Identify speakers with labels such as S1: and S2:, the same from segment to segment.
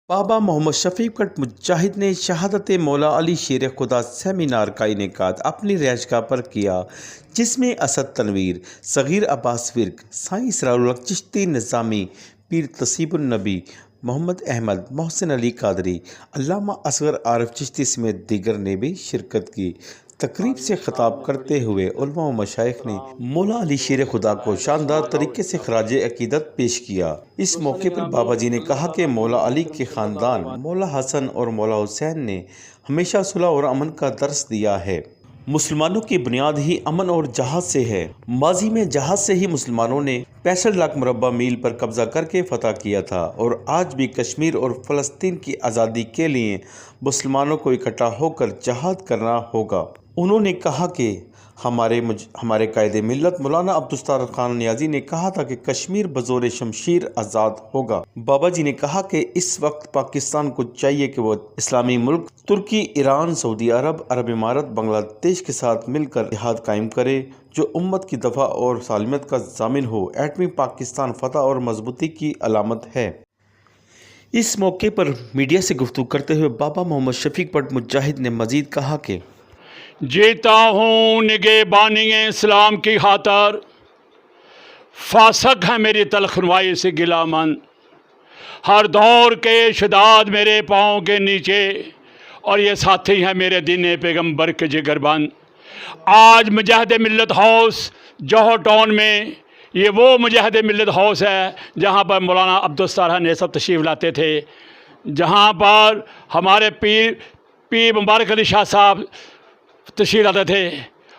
S1: بابا محمد شفیق بٹ مجاہد نے شہادت مولا علی شیر خدا سیمینار کا انعقاد اپنی رہائش گاہ پر کیا، جس میں اسد تنویر، صغیر عباس ورک، سائیں اسرار الحق چشتی نظامی، پیر تصیب النبی، محمد احمد، محسن علی قادری، علامہ اصغر عارف چشتی سمیت دیگر نے بھی شرکت کی۔ تقریب سے خطاب کرتے ہوئے علماء و مشائخ نے مولا علی شیر خدا کو شاندار طریقے سے خراج عقیدت پیش کیا۔ اس موقع پر بابا جی نے کہا کہ مولا علی کے خاندان مولا حسن اور مولا حسین نے ہمیشہ صلح اور امن کا درس دیا ہے۔ مسلمانوں کی بنیاد ہی امن اور جہاد سے ہے۔ ماضی میں جہاد سے ہی مسلمانوں نے 65 لاکھ مربع میل پر قبضہ کر کے فتح کیا تھا، اور آج بھی کشمیر اور فلسطین کی آزادی کے لیے مسلمانوں کو اکٹھا ہو کر جہاد کرنا ہوگا۔ انہوں نے کہا کہ ہمارے قائد ملت مولانا عبدالستار خان نیازی نے کہا تھا کہ کشمیر بزور شمشیر آزاد ہوگا۔ بابا جی نے کہا کہ اس وقت پاکستان کو چاہیے کہ وہ اسلامی ملک ترکی، ایران، سعودی عرب، عرب امارات، بنگلہ دیش کے ساتھ مل کر اتحاد قائم کرے، جو امت کی دفاع اور سالمیت کا ضامن ہو۔ ایٹمی پاکستان فتح اور مضبوطی کی علامت ہے۔ اس موقع پر میڈیا سے گفتگو کرتے ہوئے بابا محمد شفیق بٹ مجاہد نے مزید کہا کہ
S2: جیتا ہوں نگہبانی اسلام کی خاطر، فاسق ہے میری تلخنوائی سے گلا من، ہر دور کے شداد میرے پاؤں کے نیچے، اور یہ ساتھی ہیں میرے دین پیغمبر کے جگر بند۔ آج مجاہد ملت ہاؤس جوہر ٹاؤن میں، یہ وہ مجاہد ملت ہاؤس ہے جہاں پر مولانا عبدالستار نے سب تشریف لاتے تھے، جہاں پر ہمارے پیر مبارک علی شاہ صاحب تشریف لاتے تھے،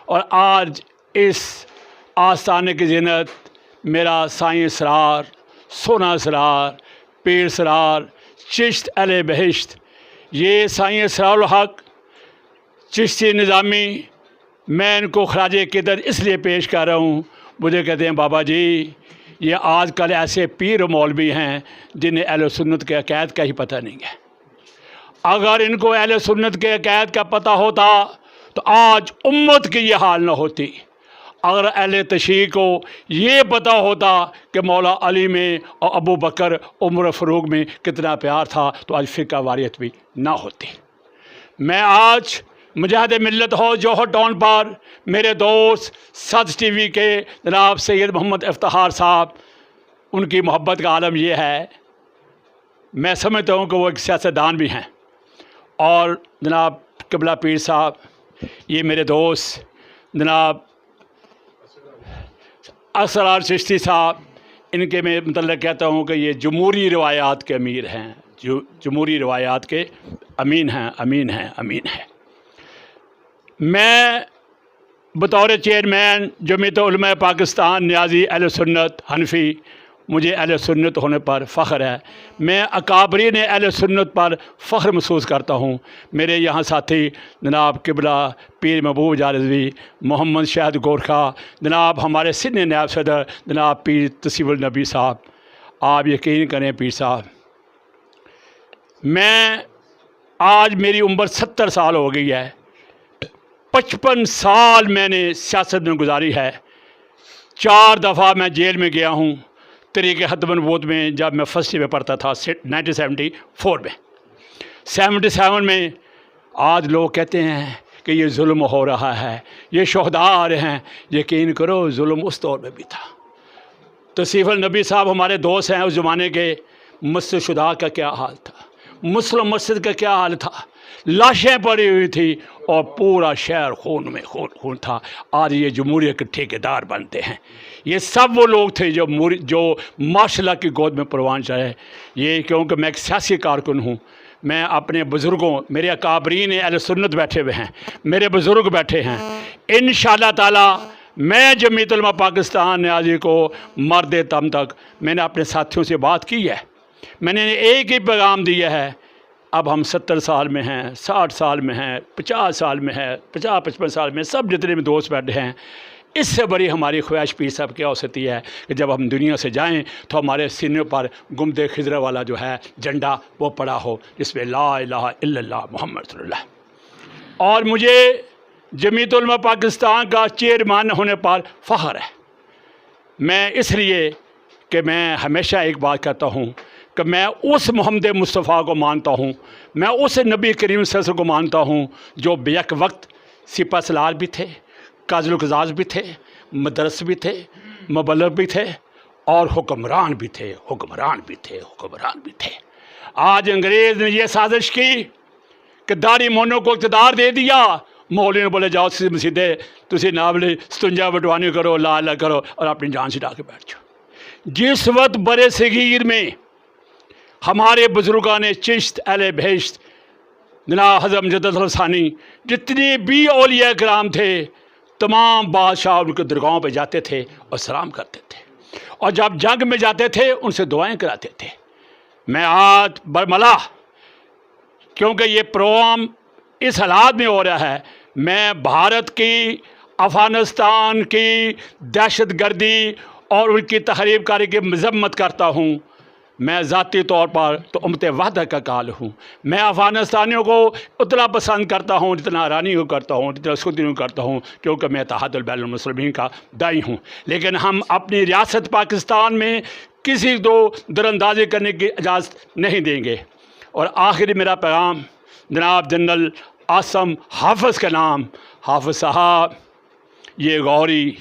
S2: اور آج اس آستانے کی زینت میرا سائیں اسرار، سونا اسرار، پیر اسرار، چشت اہل بہشت، یہ سائیں اسرار الحق چشتی نظامی، میں ان کو خراج عقیدت اس لیے پیش کر رہا ہوں۔ مجھے کہتے ہیں بابا جی، یہ آج کل ایسے پیر و مولوی ہیں جنہیں اہل سنت کے عقائد کا ہی پتہ نہیں ہے۔ اگر ان کو اہل سنت کے عقائد کا پتہ ہوتا تو آج امت کی یہ حال نہ ہوتی۔ اگر اہل تشیع کو یہ پتہ ہوتا کہ مولا علی میں اور ابو بکر، عمر فاروق میں کتنا پیار تھا تو آج فرقہ واریت بھی نہ ہوتی۔ میں آج مجاہد ملت ہاؤس جوہر ٹاؤن پر میرے دوست سچ ٹی وی کے جناب سید محمد افتخار صاحب، ان کی محبت کا عالم یہ ہے، میں سمجھتا ہوں کہ وہ ایک سیاستدان بھی ہیں، اور جناب قبلہ پیر صاحب، یہ میرے دوست جناب اسرار چشتی صاحب، ان کے میں متعلق کہتا ہوں کہ یہ جمہوری روایات کے امیر ہیں، جو جمہوری روایات کے امین ہیں۔ میں بطور چیئرمین جمعیت علماء پاکستان نیازی اہل سنت حنفی، مجھے اہل سنت ہونے پر فخر ہے۔ میں اکابرین اہل سنت پر فخر محسوس کرتا ہوں۔ میرے یہاں ساتھی جناب قبلہ پیر محبوب جا رضوی، محمد شاہد گورکھا، جناب ہمارے سندھ نائب صدر جناب پیر تصیب النبی صاحب، آپ یقین کریں پیر صاحب، میں آج میری عمر 70 سال ہو گئی ہے، 55 سال میں نے سیاست میں گزاری ہے۔ 4 دفعہ میں جیل میں گیا ہوں، طریق ختم نبوت میں جب میں فرسٹ ایئر میں پڑھتا تھا 1974 میں، 77 میں۔ آج لوگ کہتے ہیں کہ یہ ظلم ہو رہا ہے، یہ شہداء آ رہے ہیں، یقین کرو ظلم اس دور میں بھی تھا۔ تصیف النبی صاحب ہمارے دوست ہیں اس زمانے کے، مسجد شہداء کا کیا حال تھا، مسلم مسجد کا کیا حال تھا، لاشیں پڑی ہوئی تھی اور پورا شہر خون میں خون تھا۔ آج یہ جمہوریت کے ٹھیکیدار بنتے ہیں۔ یہ سب وہ لوگ تھے جو ماشاء اللہ کی گود میں پروان چڑھے۔ یہ کیونکہ میں ایک سیاسی کارکن ہوں، میں اپنے بزرگوں، میرے اکابرین اہل سنت بیٹھے ہوئے ہیں، میرے بزرگ بیٹھے ہیں، انشاءاللہ تعالی میں جمعیت علماء پاکستان نیازی کو مرد دم تک میں نے اپنے ساتھیوں سے بات کی ہے، میں نے ایک ہی پیغام دیا ہے۔ اب ہم 70 سال میں ہیں، 60 سال میں ہیں، 50 سال میں ہیں، 55 سال میں، سب جتنے بھی دوست بیٹھے ہیں، اس سے بڑی ہماری خواہش پیر صاحب کیا ہو سکتی ہے کہ جب ہم دنیا سے جائیں تو ہمارے سینے پر گمد خضرہ والا جو ہے جھنڈا وہ پڑا ہو، جس میں لا الہ الا اللہ محمد رسول اللہ۔ اور مجھے جمعیت علماء پاکستان کا چیئرمین ہونے پر فخر ہے۔ میں اس لیے کہ میں ہمیشہ ایک بات کہتا ہوں کہ میں اس محمد مصطفیٰ کو مانتا ہوں، میں اس نبی کریم صلی اللہ علیہ وسلم کو مانتا ہوں جو بیک وقت سپہ سالار بھی تھے، قاضی القضاض بھی تھے، مدرس بھی تھے، مبلغ بھی تھے اور حکمران بھی تھے، حکمران بھی تھے، حکمران بھی تھے۔ آج انگریز نے یہ سازش کی کہ داڑھی مونوں کو اقتدار دے دیا، مولوی نے بولے جاؤ مسیدے تسی ناولے ستنجا بٹوانی کرو، لا اللہ کرو اور اپنی جان چھڑا کے بیٹھ جاؤ۔ جس وقت برے صغیر میں ہمارے بزرگان چشت اہل بہشت جناب حضرت امجد ثانی جتنے بھی اولیاء کرام تھے، تمام بادشاہ ان کے درگاہوں پہ جاتے تھے اور سلام کرتے تھے، اور جب جنگ میں جاتے تھے ان سے دعائیں کراتے تھے۔ میں آج برملا کیونکہ یہ پروگرام اس حالات میں ہو رہا ہے، میں بھارت کی، افغانستان کی دہشت گردی اور ان کی تخریب کاری کی مذمت کرتا ہوں۔ میں ذاتی طور پر تو امت وحدہ کا قائل ہوں۔ میں افغانستانیوں کو اتنا پسند کرتا ہوں جتنا ایرانی کو کرتا ہوں، جتنا سعودی کو کرتا ہوں، کیونکہ میں اتحاد البین المسلمین کا داعی ہوں۔ لیکن ہم اپنی ریاست پاکستان میں کسی کو دراندازی کرنے کی اجازت نہیں دیں گے۔ اور آخری میرا پیغام جناب جنرل عاصم حافظ کا نام، حافظ صاحب، یہ غوری،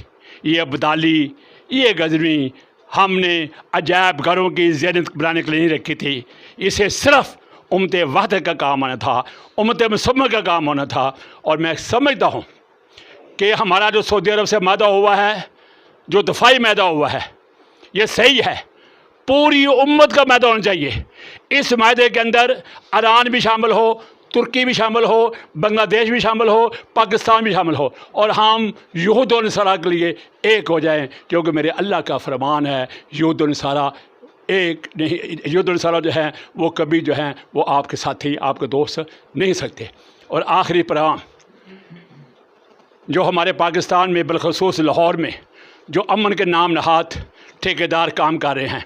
S2: یہ ابدالی، یہ غزنوی ہم نے عجائب گھروں کی زینت بنانے کے لیے نہیں رکھی تھی، اسے صرف امت وحدہ کا کام ہونا تھا، امت مسلمہ کا کام ہونا تھا۔ اور میں سمجھتا ہوں کہ ہمارا جو سعودی عرب سے معاہدہ ہوا ہے، جو دفاعی معاہدہ ہوا ہے، یہ صحیح ہے، پوری امت کا معاہدہ ہونا چاہیے۔ اس معاہدے کے اندر ایران بھی شامل ہو، ترکی بھی شامل ہو، بنگلہ دیش بھی شامل ہو، پاکستان بھی شامل ہو، اور ہم یہود و نصارہ کے لیے ایک ہو جائیں، کیونکہ میرے اللہ کا فرمان ہے یہود و نصارہ ایک نہیں، یہود و نصارہ جو ہیں وہ کبھی جو ہیں وہ آپ کے ساتھی، آپ کے دوست نہیں سکتے۔ اور آخری پیغام جو ہمارے پاکستان میں بالخصوص لاہور میں جو امن کے نام نہاد ٹھیکیدار کام کر رہے ہیں،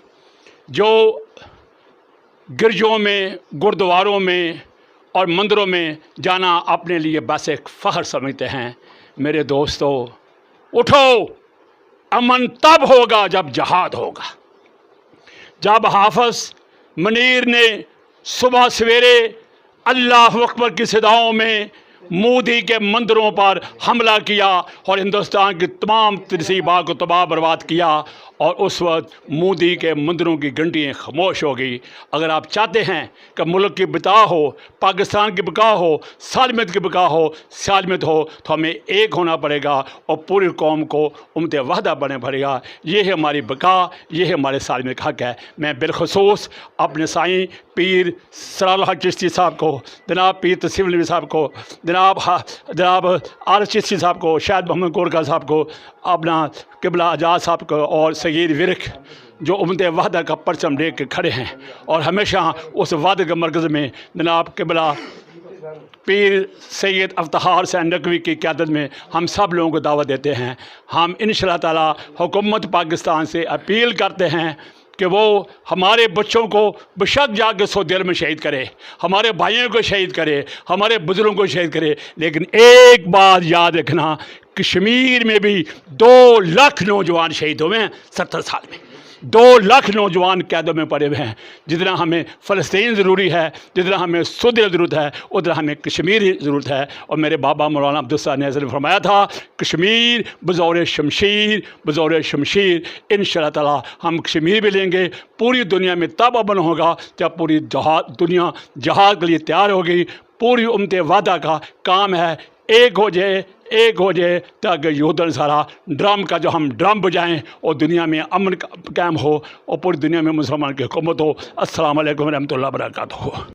S2: جو گرجوں میں، گردواروں میں اور مندروں میں جانا اپنے لیے بس ایک فخر سمجھتے ہیں، میرے دوستو اٹھو، امن تب ہوگا جب جہاد ہوگا۔ جب حافظ منیر نے صبح سویرے اللہ اکبر کی صداؤں میں مودی کے مندروں پر حملہ کیا اور ہندوستان کی تمام تہذیبات کو تباہ برباد کیا، اور اس وقت مودی کے مندروں کی گھنٹیاں خاموش ہو گئی۔ اگر آپ چاہتے ہیں کہ ملک کی بقا ہو، پاکستان کی بقا ہو، سالمیت کی بقا ہو، سالمیت ہو، تو ہمیں ایک ہونا پڑے گا اور پوری قوم کو امت وحدہ بننا پڑے گا۔ یہ ہے ہماری بقا، یہ ہے ہمارے سالمیت کا حق ہے۔ میں بالخصوص اپنے سائیں پیر سرار الحق چشتی صاحب کو، جناب پیر تسلیم النبی صاحب کو، جناب آر چشتی صاحب کو، شاہد محمد گورکا صاحب کو، اپنا قبلہ اعجاز صاحب کو، اور سید ورک جو امت وحدہ کا پرچم لے کے کھڑے ہیں، اور ہمیشہ اس وحدہ کے مرکز میں جناب قبلہ پیر سید افتخار حسین نقوی کی قیادت میں ہم سب لوگوں کو دعوت دیتے ہیں۔ ہم انشاءاللہ تعالی حکومت پاکستان سے اپیل کرتے ہیں کہ وہ ہمارے بچوں کو بشک جا کے سعودی عرب میں شہید کرے، ہمارے بھائیوں کو شہید کرے، ہمارے بزرگوں کو شہید کرے، لیکن ایک بات یاد رکھنا، کشمیر میں بھی 2 لاکھ نوجوان شہید ہوئے ہیں 70 سال میں، 2 لاکھ نوجوان قیدوں میں پڑے ہوئے ہیں۔ جتنا ہمیں فلسطین ضروری ہے، جتنا ہمیں سعودی عرب ضرورت ہے، اتنا ہمیں کشمیر ہی ضرورت ہے۔ اور میرے بابا مولانا عبدالصمد نیازی نے فرمایا تھا، کشمیر بزور شمشیر، بزور شمشیر۔ انشاءاللہ تعالی ہم کشمیر بھی لیں گے۔ پوری دنیا میں تب امن ہوگا جب پوری دنیا جہاد کے لیے تیار ہوگی۔ پوری امت وحدہ کا کام ہے ایک ہو جائے، ایک ہو جائے، تاکہ یہود و نصارہ ڈرم کا جو ہم ڈرم بجائیں اور دنیا میں امن قائم ہو اور پوری دنیا میں مسلمان کی حکومت ہو۔ السلام علیکم ورحمۃ اللہ وبرکاتہ۔